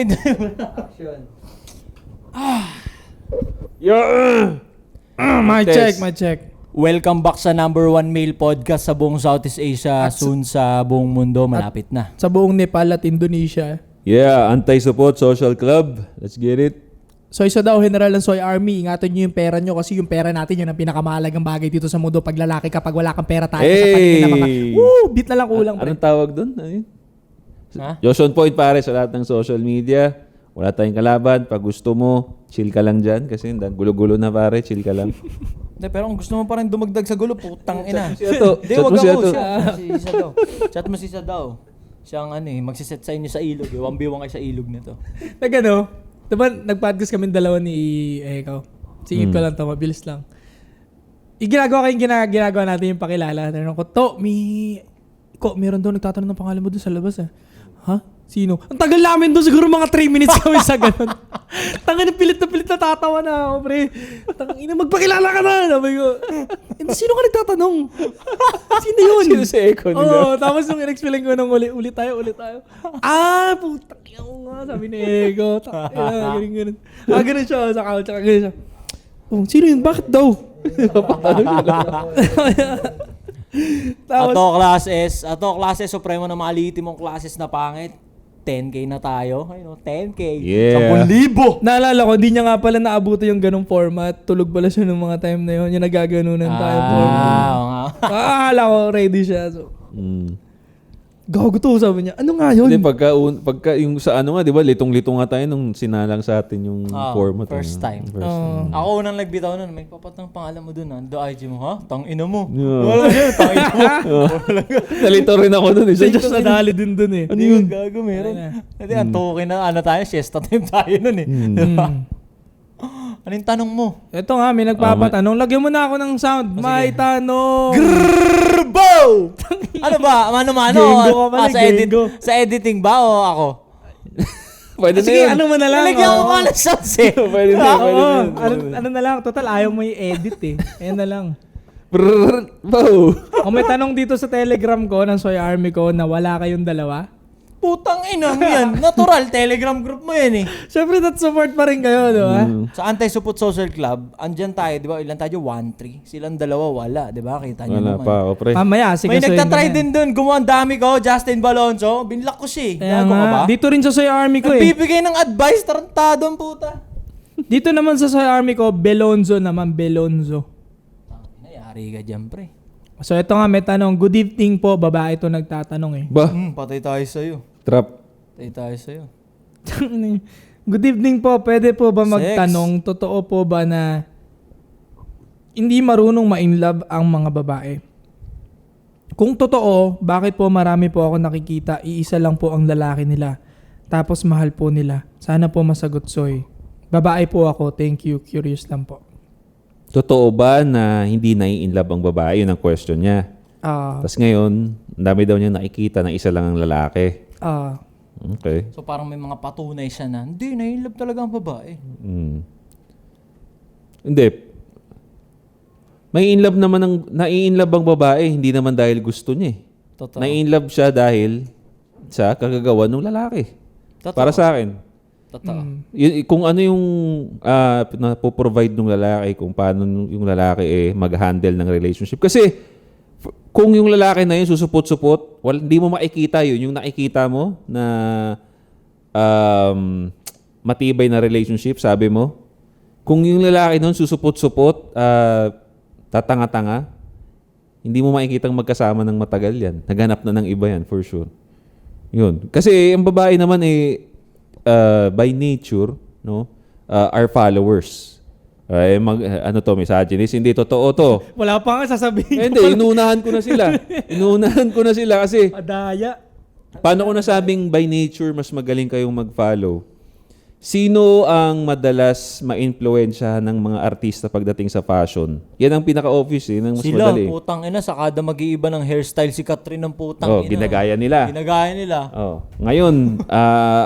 pindutin mo na. Action. My check. Welcome back sa number 1 male podcast sa buong Southeast Asia. Soon sa buong mundo, malapit na. Sa buong Nepal at Indonesia. Yeah, Anti-Support Social Club. Let's get it. Soy sa daw, General ng Soy Army. Ingatan nyo yung pera nyo kasi yung pera natin yun ang pinakamahalagang bagay dito sa mundo. Pag lalaki, kapag wala kang pera tayo sa paningin na mga beat na lang kulang. Anong tawag doon? Ha? Joshon Point pare sa lahat ng social media. Wala tayong kalaban. Pag gusto mo, chill ka lang dyan. Kasi gulo-gulo na pare, chill ka lang. Hindi, pero kung gusto mo pa rin dumagdag sa gulo, putang ina. Hindi, Chat wag mo siya ako. to. Siya daw. Chat mo si Isa daw. Siya ang magsiset sa inyo sa ilog. 1v1 kayo sa ilog nito. Nagano, diba nag-podcast kami dalawa ni Ekaw. Singit ko lang to, mabilis lang. Ginagawa natin yung pakilala. Tanong ko, meron daw nagtatanong ng pangalan mo doon sa labas Ha? Sino? Ang tagal namin doon, siguro mga 3 minutes kami sa ganun. Tangin na pilit na tatawa na ako, pre. Tangin na, magpakilala ka na. Sabi ko, sino ka nagtatanong? Sino yun? Sino si Eko nila? Tapos nung in-explain ko nung ulit tayo. Putang ina ko nga, sabi ni Eko. Ganun. Ganun siya, sa couch, ganun siya. Sino yun? Bakit daw? Ato classes, supremo na mga liitimong classes na pangit. 10K na tayo. 10K. Yeah. 10,000. Naalala ko, di niya nga pala naabuto yung ganong format. Tulog pala siya nung mga time na yun. Yung nagaganunan tayo format. Akala ko ready siya. So, gago to, sabi niya. Ano nga yun? Hindi, pagka yung sa di ba, litong-litong nga tayo nung sinalang sa atin yung format. First time. Ako unang nagbitaw nun, may papatang pangalan mo dun Do IG mo, ha? Tang ina mo. Yeah. Wala yan, tang ina mo. Nalito rin ako dun. Just nadali din dun Ano yun? Gago, meron. Hindi, ang token na tayo, siesta time tayo nun Diba? Ano yung tanong mo? Ito nga, may nagpapatanong. Lagyan mo na ako ng sound. May tanong. Grrrrbo! Ano ba? Mano-mano? Gengo ka pala, Gengo. Sa editing ba o ako? Pwede Sige, ano mo na lang. Nalagyan ko pa ng sounds Pwede na. Ano na lang. Total, ayaw mo i-edit Ayan na lang. Bow. Kung may tanong dito sa Telegram ko ng Soy Army ko na wala kayong dalawa, putang inang yan. Natural, Telegram group mo yan syempre that support pa rin kayo, di ba? Sa Anti-Support Social Club, andyan tayo, di ba? Ilan tayo? 1-3. Silang dalawa, wala. Di ba? Kita nyo Wala naman. pa ako, pre. Mamaya, sige. May nagtatry din dun. Gumawa ang dami ko. Justin Balonzo. Binlock ko siya. Kaya Gago ka ba? nga, dito rin sa Soy Army ko Nagbibigay ng advice. Tarantado ang puta. Dito naman sa Soy Army ko, Belonzo. Nayari ka dyan, pre. So ito nga, may tanong. Good evening po, babae ito nagtatanong Ba? Patay tayo sa'yo. Trap. Patay tayo sa'yo. Good evening po, pwede po ba Sex. magtanong, totoo po ba na hindi marunong ma-inlove ang mga babae? Kung totoo, bakit po marami po ako nakikita, iisa lang po ang lalaki nila, tapos mahal po nila? Sana po masagot, Soy. Babae po ako, thank you, curious lang po. Totoo ba na hindi nai-inlove ang babae? Yun ang question niya. Tapos ngayon, ang dami daw niya nakikita na isa lang ang lalaki. Okay. So parang may mga patunay siya na, hindi, nai-love talaga ang babae. Hindi. Nai-inlove ang babae, hindi naman dahil gusto niya Totoo. Nai-inlove siya dahil sa kagagawa ng lalaki. Totoo. Para sa akin. Totoo. Kung ano yung napoprovide ng lalaki, kung paano yung lalaki mag-handle ng relationship. Kasi kung yung lalaki na yun susupot-supot, hindi mo makikita yun. Yung nakikita mo na matibay na relationship, sabi mo. Kung yung lalaki nun susupot-supot, tatanga-tanga, hindi mo makikitang magkasama ng matagal yan. Naghanap na ng iba yan, for sure. Yun. Kasi ang babae naman by nature, are followers. Misogynist. Hindi, totoo to. Wala pa nga sasabihin. Hindi, inuunahan ko na sila kasi Adaya. paano ko nasabing by nature mas magaling kayong mag-follow? Sino ang madalas ma-influensyahan ng mga artista pagdating sa fashion? Yan ang pinaka-obvious ng mas Sila, madali. putang ina, sa kada mag-iiba ng hairstyle si Catherine ng putang ina. Ginagaya nila. Ginagaya nila. Ngayon,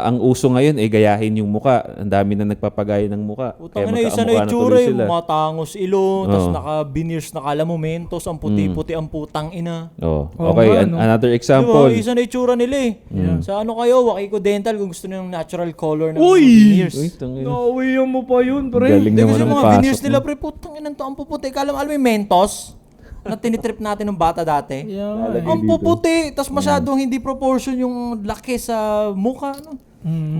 ang uso ngayon ay gayahin yung muka. Ang dami na nagpapagaya ng muka. Putang ina, isa na itsura yung matangos ilong, tapos naka-veneers na kala mo mentos, ang puti-puti ang putang ina. Okay, another example. Diba, isa na itsura nila eh. Sa ano kayo, Wakiko Dental, kung gusto nyo ng natural color ng Uy! veneers. Uy, tangina. Nauwiyan mo pa yun, pre. Galing Hindi naman kasi ang mga pasok veneers nila, mo. pre, putang ina to, ang puputi. Alam mo yung mentos na tinitrip natin ng bata dati? Yeah. Ang puputi, tapos masyadong hindi proportion yung laki sa mukha. No?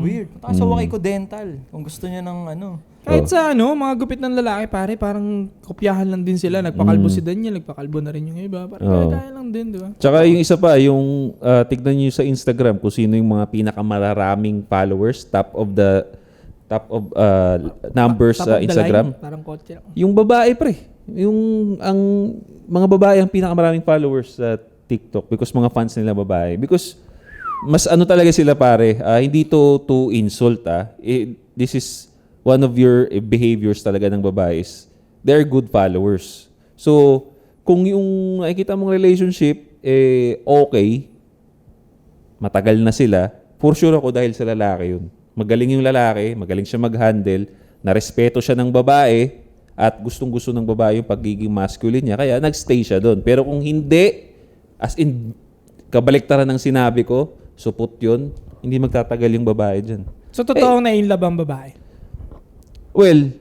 Weird. Punta ka sa Wakiko Dental kung gusto niya ng ano. Kahit sa mga gupit ng lalaki, pare, parang kopyahan lang din sila. Nagpakalbo si Daniel, nagpakalbo na rin yung iba. Parang kaya lang din, di ba? Tsaka yung isa pa, yung tignan nyo sa Instagram kung sino yung mga pinakamararaming followers, top of numbers Top sa of the Instagram. line, parang kotse lang. Yung babae, pre. Ang mga babae ang pinakamaraming followers sa TikTok because mga fans nila babae. Because mas ano talaga sila, pare. Hindi to insult, this is one of your behaviors talaga ng babae is they're good followers. So, kung yung nakikita mong relationship, okay, matagal na sila, for sure ako dahil sa lalaki yun. Magaling yung lalaki, magaling siya mag-handle, narespeto siya ng babae, at gustong-gusto ng babae yung pagiging masculine niya, kaya nagstay siya doon. Pero kung hindi, as in, kabaliktaran ng sinabi ko, supot yun, hindi magtatagal yung babae dyan. So, totoong na-inlove ang babae. Well,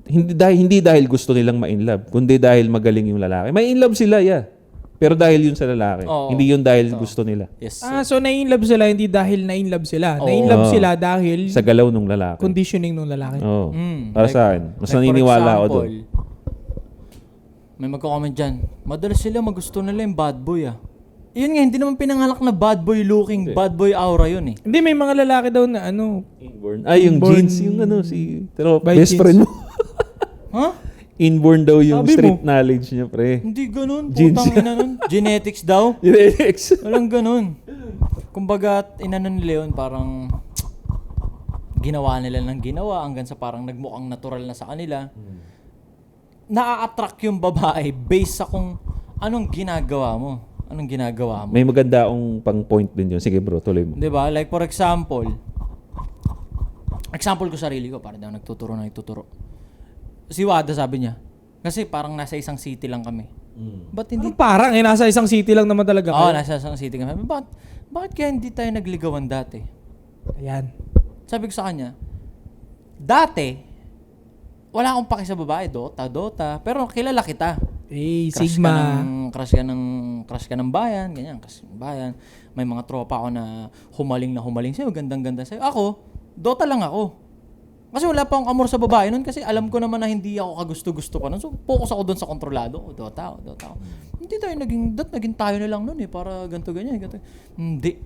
hindi dahil gusto nilang ma-inlove, kundi dahil magaling yung lalaki. May-inlove sila, yeah. Pero dahil yun sa lalaki. Oo. Hindi yun dahil gusto nila. Yes. So na-inlove sila hindi dahil na-inlove sila. Oo. Na-inlove sila dahil Sa galaw ng lalaki. conditioning ng lalaki. Oo. Like- Para sa akin. Mas like for naniniwala ako example, doon. May magko-comment dyan. Madalas sila magusto nila yung bad boy Yun nga, hindi naman pinangalak na bad boy looking, bad boy aura yun eh. Hindi, may mga lalaki daw na Inborn. Yung Inborn- jeans, yung si... Pero By best jeans. friend mo. Ha? Inborn daw yung Sabi street mo. knowledge niya, pre. Hindi ganun. Jeans. Putang ina nun. Genetics daw. Genetics. Walang ganun. Kumbaga, inano nila yun, parang ginawa nila ng ginawa hanggang sa parang nagmukhang natural na sa kanila. Naa-attract yung babae based sa kung anong ginagawa mo. Anong ginagawa mo. May maganda akong pang point din yun. Sige bro, tuloy mo. 'Di ba? Like for example ko sarili ko, para daw nagtuturo. Si Wada sabi niya, kasi parang nasa isang city lang kami. Ba't hindi? parang nasa isang city lang naman talaga Oo, kayo. nasa isang city kami. Bakit kaya hindi tayo nagligawan dati? Ayan. Sabi ko sa kanya, dati, wala akong paki sa babae, Dota. Pero kilala kita. Sigma. Crush ka ng bayan, ganyan, crush ng bayan. May mga tropa ako na humaling sa'yo, gandang-ganda sa'yo. Ako, Dota lang ako. Kasi wala pa akong amor sa babae nun kasi alam ko naman na hindi ako kagusto-gusto pa nun. So, focus ako doon sa kontrolado. Dota ako. Hindi tayo naging tayo na lang nun para ganito, ganyan. Hindi.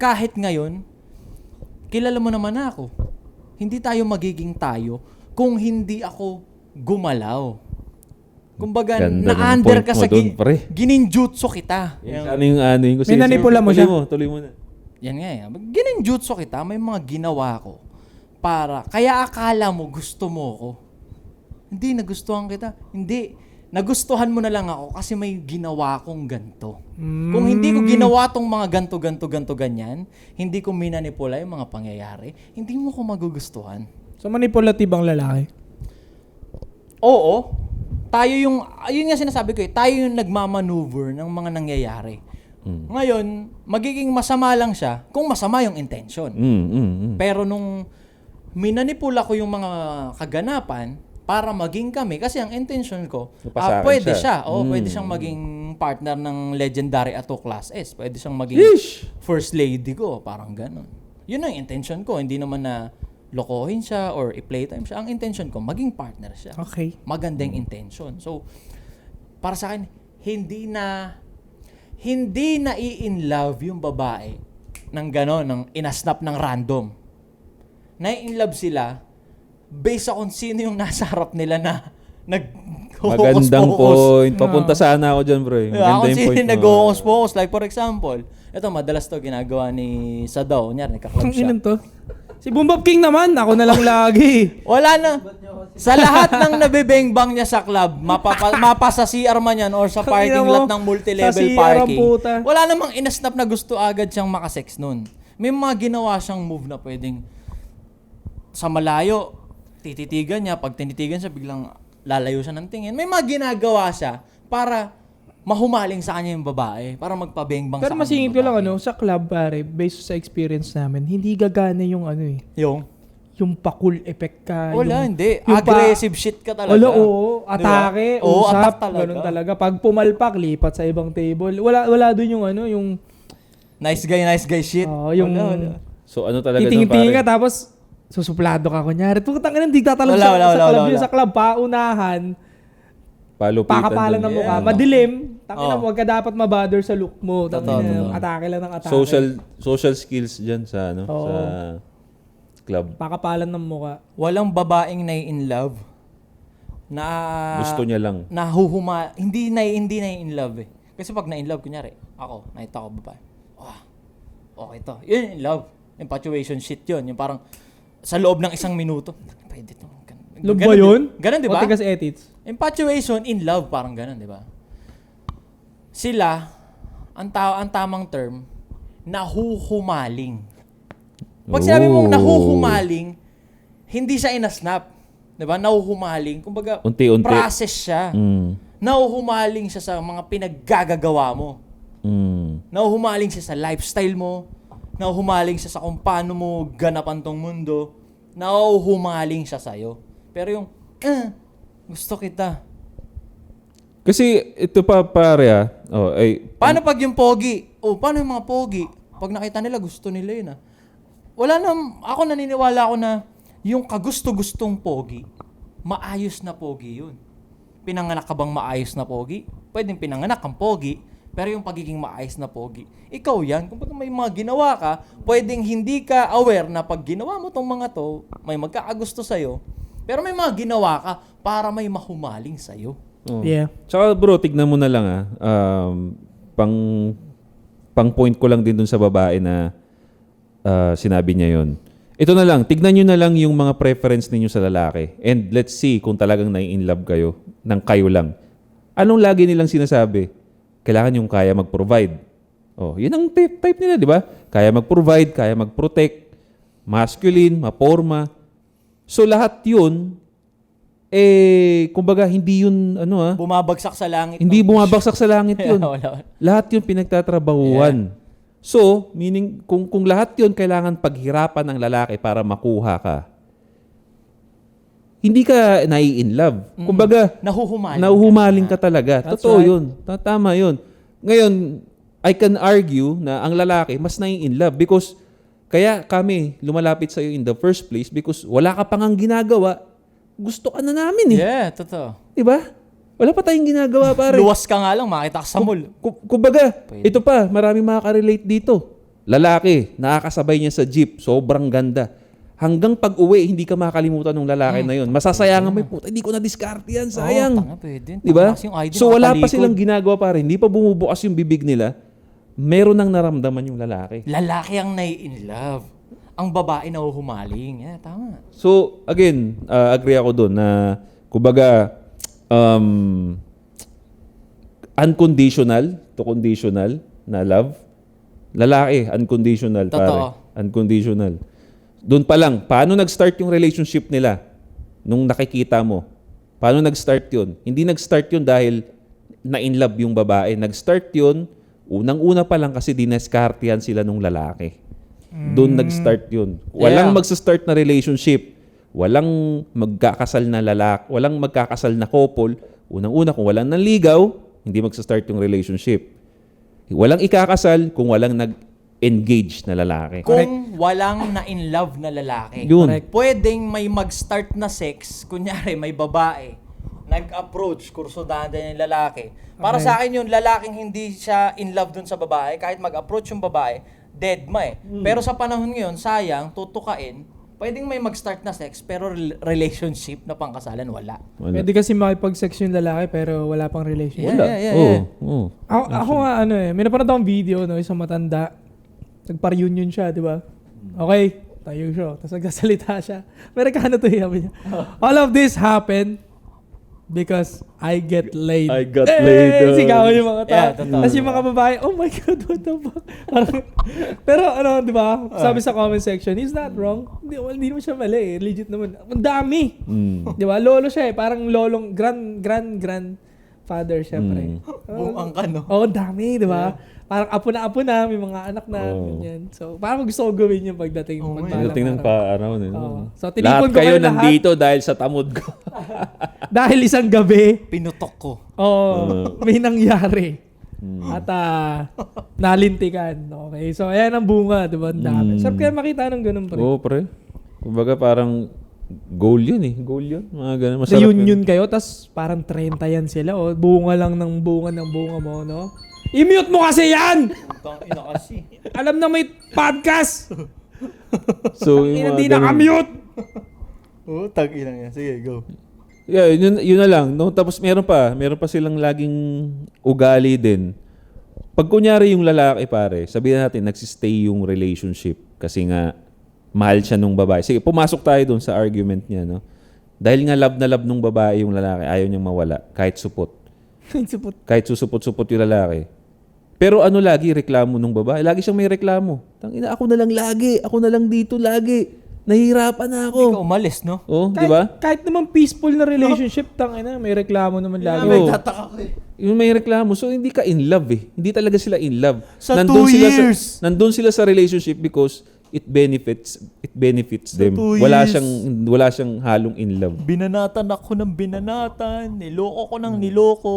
Kahit ngayon, kilala mo naman ako. Hindi tayo magiging tayo kung hindi ako gumalaw. Kumbaga, Ganda ng na-under point ka mo sa dun, pre. gininjutsu kita. Ano yung May nanipula mo siya? Tuloy mo na. Yan nga eh. Gininjutsu kita, may mga ginawa ko. Kaya akala mo gusto mo ko. Hindi, nagustuhan kita. Hindi. Nagustuhan mo na lang ako kasi may ginawa kong ganto. Kung hindi ko ginawa tong mga ganto, ganyan, hindi ko minanipula yung mga pangyayari, hindi mo ko magugustuhan. So manipulative ang lalaki. Oo. Yun nga sinasabi ko tayo yung nagmamaneuver ng mga nangyayari. Ngayon, magiging masama lang siya kung masama yung intention. Pero nung minanipula ko yung mga kaganapan para maging kami, kasi ang intention ko, pwede siya. Pwede siyang maging partner ng legendary Ato Class S. Pwede siyang maging first lady ko. Parang ganun. Yun ang intention ko. Hindi naman na lokohin siya or i-playtime siya. Ang intention ko, maging partner siya. Okay. Magandang intention. So, para sa akin, hindi na i-in-love yung babae ng gano'n, ng inasnap ng random. Na-in-love sila based on sino yung nasa harap nila na Magandang point. Papunta sana ako dyan, bro. Maganda yung point mo. nag-focus. Like for example, ito madalas to ginagawa ni Sadaw. Kunyari, nagka-club Ang siya. ilan to? Si Boom Bap King naman, ako na lang lagi. Wala na. Sa lahat ng nabibengbang niya sa club, mapa sa CR man yan or sa parking lot ng Sa multi-level CR ang parking, puta. wala namang inasnap na gusto agad siyang makasex nun. May mga ginawa siyang move na pwedeng sa malayo, tititigan niya. Pag tinitigan siya, biglang lalayo siya ng tingin. May mga ginagawa siya para mahumaling sa kanya yung babae. Para magpabengbang Pero sa kanya masingit yung ko lang, babae. sa club, pare, based sa experience namin, hindi gagana yung yung pa-cool effect ka. Wala, yung, hindi. yung Aggressive shit ka talaga. Wala, oo. Atake, Diba? Oo, usap, attack talaga. ganun talaga. Pag pumalpak, lipat sa ibang table. Wala dun yung yung... Nice guy shit. yung... Wala. So ano talaga doon Titingin-tingin ka, pare? tapos susuplado ka, kunyari. Putang ina, hindi tatalog Wala, sa club. wala. Yung sa club, paunahan, Palupitan pakapalan doon. ng mukha. Yeah. Madilim. Tangina, Oh. huwag ka dapat mabother sa look mo. Totoo. Atake lang ng atake. Social skills dyan sa Oo. sa club. Pakapalan ng mukha. Walang babaeng in love na Gusto niya lang. hindi na in love eh. Kasi pag na in love kunyari, ako, nakita ko babae. Okay to. Yun in love. Infatuation shit yun. Yung parang sa loob ng 1 minuto. Pwede to. Love ba yun? Ganon, di ba? O tigas edits. Infatuation in love, parang ganon, di ba? Sila, ang tamang term, nahuhumaling. Pag sinabi mong Oh. nahuhumaling, hindi siya inasnap. Di ba? Nahuhumaling. Kumbaga, Unti-unti. process siya. Mm. Nahuhumaling siya sa mga pinaggagawa mo. Mm. Nahuhumaling siya sa lifestyle mo. Nahuhumaling siya sa kung paano mo ganapan tong mundo. Nahuhumaling siya sa'yo. Pero yung, gusto kita. Kasi ito pa pare Paano pag yung pogi? Paano yung mga pogi? Pag nakita nila, gusto nila yun Wala na, ako naniniwala ako na yung kagusto-gustong pogi, maayos na pogi yun. Pinanganak ka bang maayos na pogi? Pwedeng pinanganak kang pogi, pero yung pagiging maayos na pogi, ikaw yan. Kung may mga ginawa ka, pwedeng hindi ka aware na pag ginawa mo tong mga to, may magkakagusto sa'yo, pero may mga ginawa ka para may mahumaling sa'yo. Oh. Yeah. Tsaka bro, tignan mo na lang pang point ko lang din dun sa babae na sinabi niya yon. Ito na lang, tignan nyo na lang yung mga preference ninyo sa lalaki. And let's see kung talagang nai-inlove kayo ng kayo lang. Anong lagi nilang sinasabi? Kailangan yung kaya mag-provide. Yun ang type nila, di ba? Kaya mag-provide, kaya mag-protect, masculine, maporma. So lahat yun, kumbaga hindi yun, Bumabagsak sa langit. hindi bumabagsak sa langit yun. Wala. Lahat yun pinagtatrabahuan. So, meaning, kung lahat yun kailangan paghirapan ng lalaki para makuha ka, hindi ka nai-inlove. Kumbaga, nahuhumaling ka talaga. That's Totoo right. yun. Tama yun. Ngayon, I can argue na ang lalaki mas nai-inlove because kaya kami lumalapit sa iyo in the first place because wala ka pang ang ginagawa. Gusto ka na namin eh. Yeah, totoo. Diba? Wala pa tayong ginagawa pare. Luwas ka nga lang, makita ka sa mall. Kumbaga, Pwede. ito pa, maraming makaka-relate dito. Lalaki, nakakasabay niya sa jeep, sobrang ganda. Hanggang pag-uwi, hindi ka makakalimutan ng lalaki na yun. Masasayangan mo, puta, hindi ko na-discard yan, sayang. Tanga, pwede. Diba? Taas yung ID, So wala pa nakatalikod. silang ginagawa pare, hindi pa bumubukas yung bibig nila, meron nang naramdaman yung lalaki. Lalaki ang in love. Ang babae na huhumaling. Yeah, tama. So, again, agree ako doon na, kumbaga, unconditional to conditional na love. Lalaki, unconditional, Totoo. pare. Unconditional. Doon pa lang, paano nag-start yung relationship nila nung nakikita mo? Paano nag-start yun? Hindi nag-start yun dahil na-inlove yung babae. Nag-start yun, unang-una pa lang kasi dineskartihan sila nung lalaki. Doon nag-start yun. Walang Yeah. magsa-start na relationship. Walang magkakasal na lalaki. Walang magkakasal na couple. Unang-una, kung walang nanligaw, hindi magsa-start yung relationship. Walang ikakasal kung walang nag-engage na lalaki. Kung walang in love na lalaki. Yun. Correct. Pwedeng may mag-start na sex, kunyari may babae, nag-approach, kursudahan din yung lalaki. Para Okay. sa akin yun, lalaking hindi siya in love dun sa babae, kahit mag-approach yung babae, dead ma eh. Pero sa panahon ngayon, sayang, tutukain, pwedeng may mag-start na sex, pero relationship na pangkasalan, wala. Wala. Pwede kasi makipag-sex yung lalaki pero wala pang relationship. Wala. Yeah. Oo. Ako nga may napanood akong video, isang matanda. Nagpa-reunion siya, di ba? Okay, Tayo siya. Tapos nagsasalita siya. Amerikano to sabi niya. All of this happened because I get laid. I got laid. Sigawan yung mga tao. Yeah, totoo. Tapos yung mga babae, oh my God, what the fuck? Pero ano, di ba? Sabi sa comment section, is that wrong? Hindi naman siya mali eh. Legit naman. Ang dami. Di ba? Lolo siya eh. Parang lolong, grandfather siya. Buang ka, no? Oo, dami, di ba? Parang apo na, may mga anak na, ganyan. So, parang gusto ko gawin yung pagdating. Pagdating ng araw. So, Lahat tinipon ko kayo kayo lahat. nandito dahil sa tamod ko. Dahil isang gabi, Pinutok ko. may nangyari. At nalintikan. Okay, so ayan ang bunga, di ba? Ang dami. Sarap kaya makita ng ganun pa rin. Oo, pre. Kumbaga parang goal yun eh. Goal yun. Mga ganun. Masarap Reunion kayo, tas parang 30 yan sila. Oh. Bunga lang ng bunga mo, no? I-mute mo kasi yan! Putang ina kasi. Alam na may podcast! So, yung Hindi mga ganun. naka-mute! Oo, tag-ina yan. Sige, go. Yeah, yun na lang. No? Tapos meron pa silang laging ugali din. Pag kunyari yung lalaki pare, sabihin natin nagsistay yung relationship kasi nga mahal siya nung babae. Sige, pumasok tayo dun sa argument niya, no? Dahil nga love na love nung babae yung lalaki, ayaw niyang mawala kahit supot. Kahit susupot-supot yung lalaki. Pero ano lagi reklamo nung babae? Lagi siyang may reklamo. Tangina, ako na lang lagi. Ako na lang dito lagi. Nahihirapan na Hindi ka ako. umalis, no? Oh, di ba? Kahit naman peaceful na relationship, tangina, may reklamo naman lagi. Oo. Tataka ko eh. Yung may reklamo. So, hindi ka in love eh. Hindi talaga sila in love. Sa Nandun 2 sila years. nandun sila sa relationship because it benefits them. 2 Wala years. siyang halong in love. Binanatan ako ng binanatan. Niloko ko ng niloko.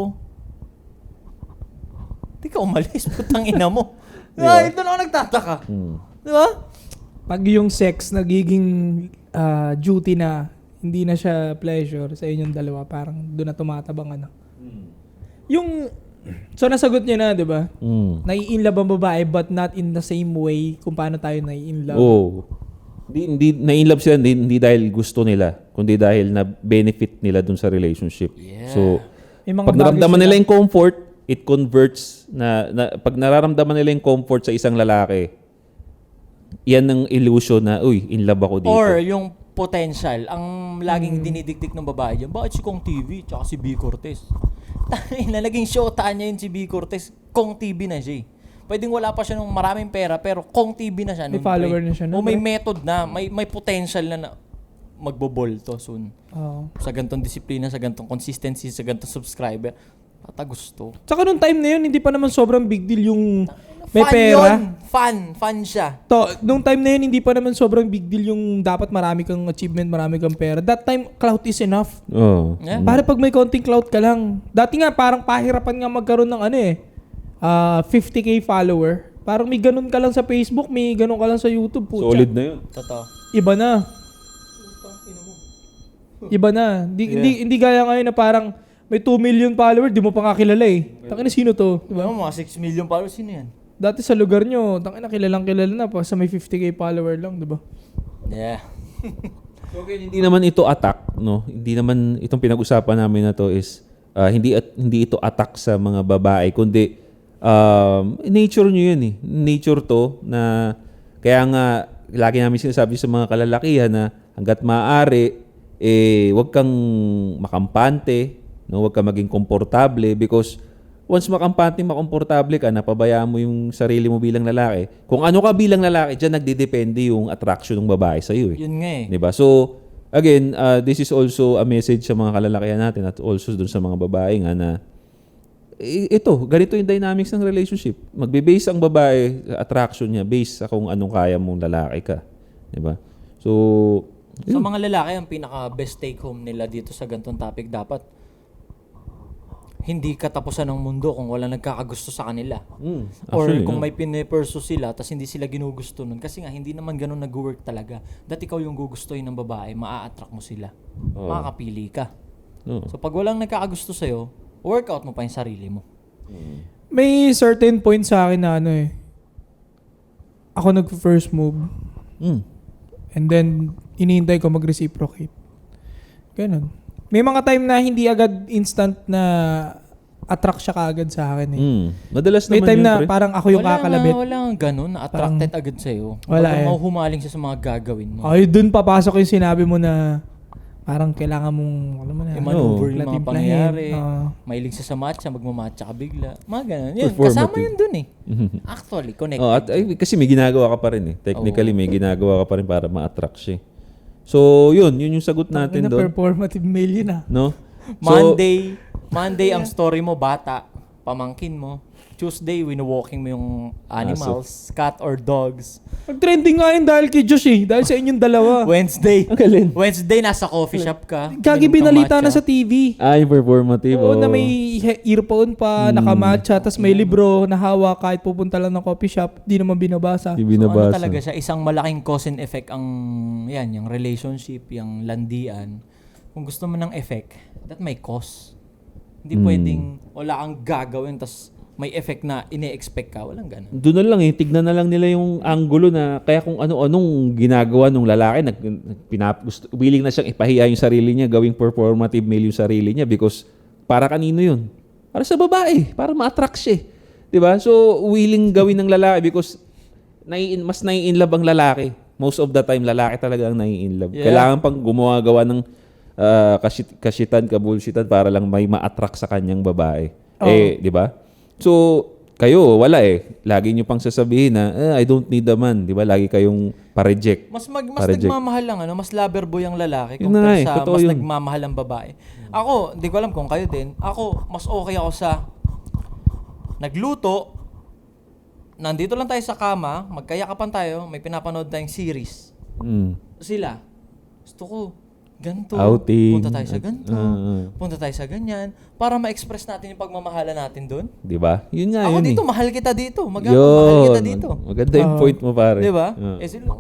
Hindi ka umalis. Putang ina mo. Ito na ako nagtataka. Di ba? Pag yung sex nagiging duty na, hindi na siya pleasure sa inyong dalawa, parang doon na tumatabang ano. Yung, so nasagot niya na, di ba? Nai-inlove ang babae but not in the same way kung paano tayo nai-inlove. Oo. Hindi na-inlove sila hindi dahil gusto nila, kundi dahil na benefit nila dun sa relationship. Yeah. So, May mga pag bagay naramdaman sila- nila yung comfort, it converts pag nararamdaman nila yung comfort sa isang lalaki, yan ang illusion na, uy, in love ako dito. Or yung potential, ang laging dinidikdik ng babae dyan, bakit si Kong TV tsaka si B. Cortez? Tangina, naging showtaan niya yun si B. Cortez, Kong TV na siya eh. Pwedeng wala pa siya nung maraming pera, pero Kong TV na siya. May nun, follower pre. na siya nun, O may pre. method na, may potential na magbobol to soon. Oo. Sa gantong disiplina, sa gantong consistency, sa gantong subscriber. At gusto. Tsaka nung time na yun, hindi pa naman sobrang big deal yung may Fun pera. yun. Fun siya. Nung time na yun, hindi pa naman sobrang big deal yung dapat marami kang achievement, marami kang pera. That time, clout is enough. Oo. Yeah. Para pag may konting clout ka lang. Dati nga, parang pahirapan nga magkaroon ng 50k follower. Parang may ganun ka lang sa Facebook, may ganun ka lang sa YouTube. Putya. Solid na yun. Totoo. Iba na. Iba na. Hindi gaya ngayon na parang may 2 million follower, di mo pa kakilala eh. Tangina, sino to? Diba? Mga 6 million followers, sino yan? Dati sa lugar nyo, tangina, kilala na pa sa may 50k follower lang, di ba? Yeah. So, again, hindi naman ito attack, no? Hindi naman itong pinag-usapan namin na to is hindi ito attack sa mga babae, kundi nature nyo yun eh. Nature to na kaya nga lagi namin sinasabi sa mga kalalakihan na hangga't maaari wag kang makampante, no? Wag kang maging komportable because once makomportable ka, napabayaan mo yung sarili mo bilang lalaki. Kung ano ka bilang lalaki, diyan nagdedepende yung attraction ng babae sa iyo eh. Yun nga eh. 'Di ba? So, again, this is also a message sa mga kalalakihan natin at also dun sa mga babae nga na ganito yung dynamics ng relationship. Magbe-base ang babae sa attraction niya based sa kung anong kaya mong lalaki ka. 'Di ba? So, Sa mga lalaki, ang pinaka-best take home nila dito sa gantong topic dapat hindi katapusan ng mundo kung wala nagkakagusto sa kanila. Or actually, kung may piniperso sila tapos hindi sila ginugusto nun. Kasi nga, hindi naman ganun nag-work talaga. Dati ikaw yung gugustuhin ng babae, maa-attract mo sila. Makakapili ka. So pag walang nagkakagusto sa'yo, workout mo pa yung sarili mo. May certain point sa akin na ako nag-first move. And then, inihintay ko mag-reciprocate. Ganun. May mga time na hindi agad instant na attract siya kaagad sa akin eh. Madalas May naman time yun, na pre. parang ako yung kakalabit. Wala nga ganun, na-attracted agad sa'yo. Wala Parang eh. mahuhumaling siya sa mga gagawin mo. Ay, dun papasok yung sinabi mo na parang kailangan mong, ano mo na, I-maneuver yung mga timplahin. pangyayari. Oo. Mahilig siya sa matcha, magmamatcha ka bigla. Mga ganun. Yun, Performative. kasama yun dun eh. Actually, connected. Oh, at kasi may ginagawa ka pa rin eh. Technically, may ginagawa ka pa rin para ma-attract siya. So, yun yung sagot natin Na doon. performative male yun ah. No? So, Monday ang story mo, bata, pamangkin mo. Tuesday, wino-walking mo yung animals, cat or dogs. Nag-trending nga yun dahil kay Josh eh. Dahil sa inyong dalawa. Wednesday, nasa coffee shop ka. Gagi minom kang binalita na matcha. sa TV. yung performative. Oo, na may earphone pa, nakamatcha, tas may libro na hawak kahit pupunta lang ng coffee shop, di naman binabasa. Di So, ano binabasa. talaga siya, isang malaking cause and effect ang, yan, yung relationship, yung landian. Kung gusto mo ng effect, that may cause. Hindi pwedeng wala kang gagawin, tas may effect na ine-expect ka. Walang ganun. Doon na lang eh, tignan na lang nila yung angulo na kaya kung ano-anong ginagawa nung lalaki, willing na siyang ipahiya yung sarili niya, gawing performative male yung sarili niya because para kanino yun? Para sa babae, para ma-attract siya. 'Di ba? So, willing gawin ng lalaki because mas nai-inlove ang lalaki. Most of the time, lalaki talaga ang nai-inlove. Yeah. Kailangan pang gumawa ng kabulsitan para lang may ma-attract sa kanyang babae. Eh, 'di ba? So, kayo, wala eh. Lagi nyo pang sasabihin na, I don't need a man. Di ba? Lagi kayong pa-reject. Mas Pa-reject. nagmamahal lang, mas lover boy ang lalaki Yun na compare eh, sa totoo mas yun. nagmamahal ang babae. Ako, hindi ko alam kung kayo din. Ako, mas okay ako sa nagluto, nandito lang tayo sa kama, magkayakapan tayo, may pinapanood tayong series. Sila, gusto ko, ganito. Outing. Punta tayo sa ganito. Punta tayo sa ganyan. Para ma-express natin yung pagmamahala natin doon. Di ba? Yun nga, Ako yun dito, eh. mahal kita dito. Mahal kita dito. Maganda yung point mo, pare. Di ba? Sila,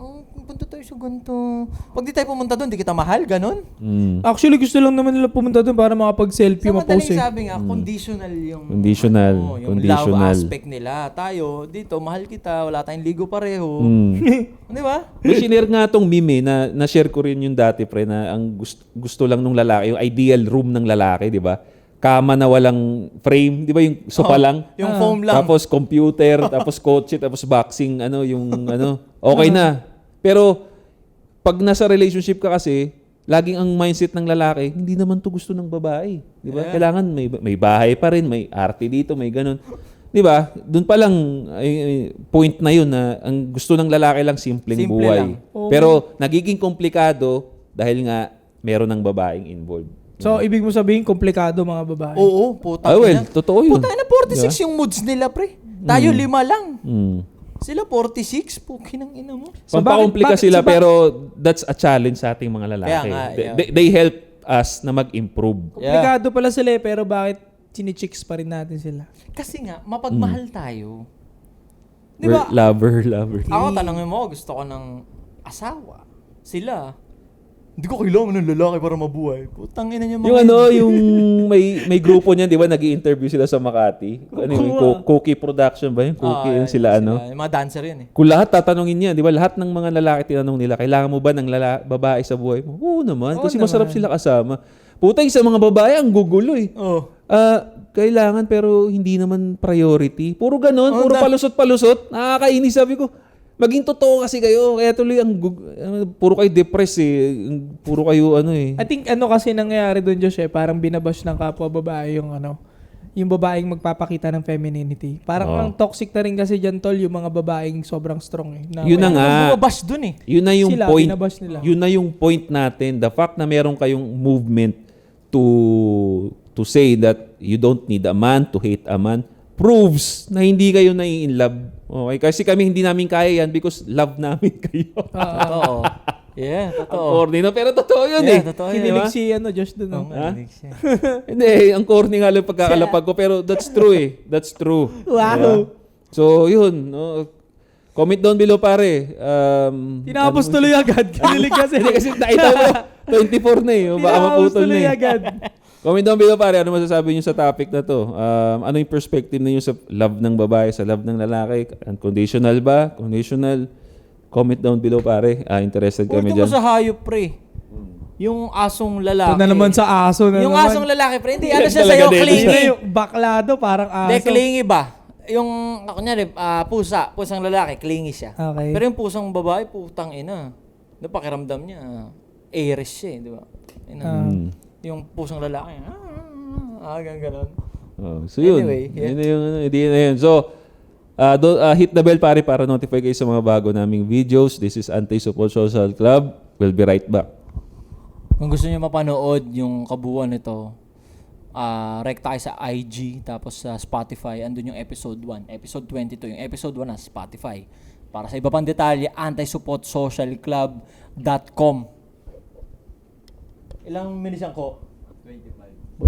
punta tayo sa ganito. Pag di tayo pumunta doon, di kita mahal, ganun. Actually, gusto lang naman nila pumunta doon para makapag-selfie, Sa madaling ma-post eh. sabi nga, conditional yung Conditional. yung Conditional. love aspect nila. Tayo, dito, mahal kita, wala tayong ligo pareho. Di ba? May sinare nga tong meme na na-share ko rin yung dati, pre, na ang gusto lang nung lalaki, yung ideal room ng lalaki, di ba? Kama na walang frame, di ba? Yung sofa lang. Yung foam lang. Tapos computer, tapos kotse, tapos boxing, okay na. Pero pag nasa relationship ka kasi, laging ang mindset ng lalaki, hindi naman to gusto ng babae. Di ba? Yeah. Kailangan may bahay pa rin, may arte dito, may ganun. Di ba? Doon pa lang point na yun na ang gusto ng lalaki lang simpleng Simple buhay. lang. Pero nagiging komplikado dahil nga meron ng babaeng involved. So, ibig mo sabihin, komplikado mga babae. Oo, putang Ah, well, ina. totoo yun. Putang ina, 46 yung moods nila, pre. Tayo 5 lang. Sila 46, pukin ng ina mo. So, Pampakomplika bakit- sila so, pero that's a challenge sa ating mga lalaki. Kaya nga, yeah. They help us na mag-improve. Komplikado pala sila eh, pero bakit chini-chicks pa rin natin sila? Kasi nga, mapagmahal tayo. Di We're ba? lover. Ako, tanongin mo, gusto ko ng asawa. Sila, hindi ko kailangan ng lalaki para mabuhay. Putang ina niya mga Yung may grupo niyan, 'di ba? Nag-i-interview sila sa Makati. Ano yung Cookie Production ba yun? Cookie yun sila ano. Yung mga dancer yun eh. Kung lahat tatanungin niya, 'di ba? Lahat ng mga lalaki tinanong nila, kailangan mo ba ng babae sa buhay mo? Oo naman, kasi naman. masarap sila kasama. Putang sa mga babae ang gugulo eh. Oh. Kailangan pero hindi naman priority. Puro ganon, puro palusot-palusot. Nakakainis, sabi ko. Maging totoo kasi kayo. Kaya tuloy puro kayo depressed eh. Puro kayo I think kasi nangyayari doon, Josh eh, parang binabash ng kapwa babae yung babaeng magpapakita ng femininity. Parang ang toxic na rin kasi dyan, tol, yung mga babaeng sobrang strong eh. Yun na nga. Bumabash dun eh. Yun na yung Sila, point. binabash nila. Yun na yung point natin. The fact na meron kayong movement to say that you don't need a man to hate a man proves na hindi kayo nai-inlove. Okay? Kasi kami hindi namin kaya yan because love namin kayo. Totoo. Yeah, Ang totoo. corny, no? Pero totoo yun eh. Totoo yun. Kinilig si Josh doon. Oo No? nga, narinig siya. Hindi, ang corny nga lang pagkakalapag ko. Pero that's true eh. That's true. Wow. Diba? So, yun. No? Comment down below, pare. Tinapos tuloy agad. Kinilig kasi. Hindi kasi nakita mo, 24 na eh. O, baka Tinapos maputol na tuloy eh. agad. Comment down below, pare. Ano masasabi niyo sa topic na to? Ano yung perspective niyo sa love ng babae, sa love ng lalaki? Unconditional ba? Conditional? Comment down below, pare. Interested Huwag kami mo dyan. sa hayop, pre. Yung asong lalaki. Ito na naman sa aso na Yung naman. asong lalaki, pre. Hindi, ano Yan siya talaga sa'yo? din. Clingy. Yung baklado, parang aso. Hindi, clingy ba? Yung, kunyari, pusang lalaki, clingy siya. Okay. Pero yung pusang babae, putang ina. Napakiramdam niya, Aries siya, di ba? Yung pusang lalaki, ganon. Oh, so yun. Anyway, yeah. Yun na yung hindi na yun. So, hit the bell pare para notify kayo sa mga bago naming videos. This is Anti-Support Social Club. We'll be right back. Kung gusto niyo mapanood yung kabuuan nito, rekta kayo sa IG, tapos sa Spotify, andun yung episode 1. Episode 22, yung episode 1 na Spotify. Para sa iba pang detalye, antisupportsocialclub.com. Ilang minutes yan ko? 25.